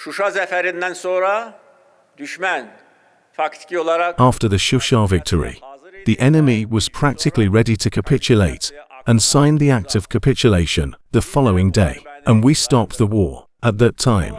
Şuşa zaferinden sonra düşman faktiki olarak After the Shusha victory, the enemy was practically ready to capitulate and signed the act of capitulation the following day, and we stopped the war. At that time,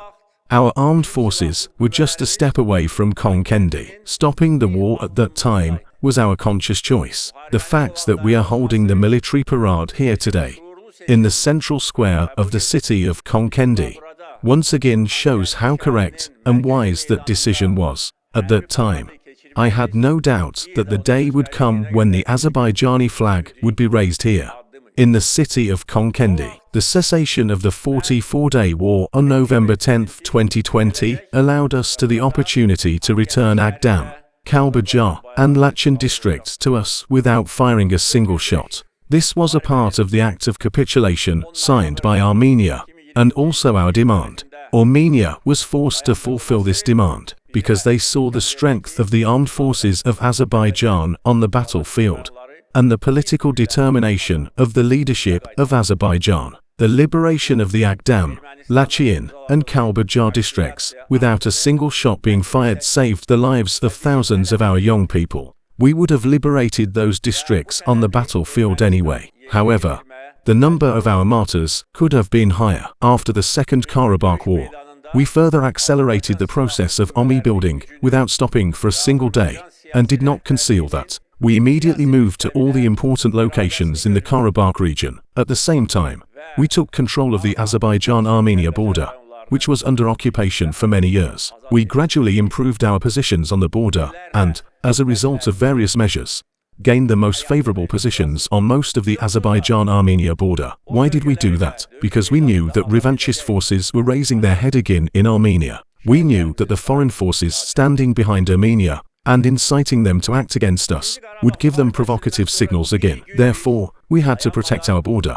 our armed forces were just a step away from Konkendi. Stopping the war at that time was our conscious choice. The fact that we are holding the military parade here today, in the central square of the city of Konkendi, once again shows how correct and wise that decision was. At that time, I had no doubt that the day would come when the Azerbaijani flag would be raised here, in the city of Konkendi. The cessation of the 44-day war on November 10, 2020, allowed us to the opportunity to return Agdam, Kalbajar, and Laçın districts to us without firing a single shot. This was a part of the act of capitulation signed by Armenia, and also our demand. Armenia was forced to fulfill this demand because they saw the strength of the armed forces of Azerbaijan on the battlefield, and the political determination of the leadership of Azerbaijan. The liberation of the Agdam, Laçın, and Kalbajar districts, without a single shot being fired, saved the lives of thousands of our young people. We would have liberated those districts on the battlefield anyway. However, the number of our martyrs could have been higher. After the Second Karabakh War, we further accelerated the process of army building without stopping for a single day, and did not conceal that. We immediately moved to all the important locations in the Karabakh region. At the same time, we took control of the Azerbaijan-Armenia border, which was under occupation for many years. We gradually improved our positions on the border and, as a result of various measures, gained the most favorable positions on most of the Azerbaijan-Armenia border. Why did we do that? Because we knew that revanchist forces were raising their head again in Armenia. We knew that the foreign forces standing behind Armenia and inciting them to act against us would give them provocative signals again. Therefore, we had to protect our border.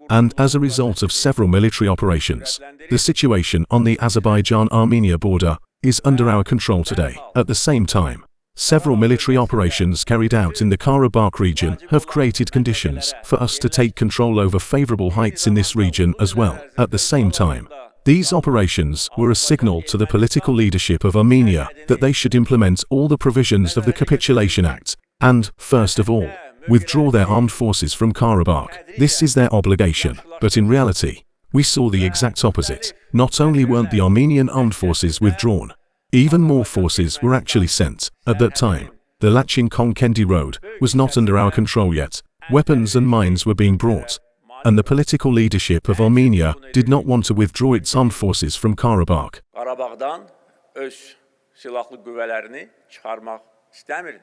And as a result of several military operations, the situation on the Azerbaijan-Armenia border is under our control today. At the same time, several military operations carried out in the Karabakh region have created conditions for us to take control over favorable heights in this region as well. At the same time, these operations were a signal to the political leadership of Armenia that they should implement all the provisions of the Capitulation Act and, first of all, withdraw their armed forces from Karabakh. This is their obligation, but in reality, we saw the exact opposite. Not only weren't the Armenian armed forces withdrawn, even more forces were actually sent. At that time, the Laçın-Konkendi road was not under our control yet. Weapons and mines were being brought, and the political leadership of Armenia did not want to withdraw its armed forces from Karabakh. Qarabağdan öz silahlı qüvvələrini çıxarmaq istəmirdi.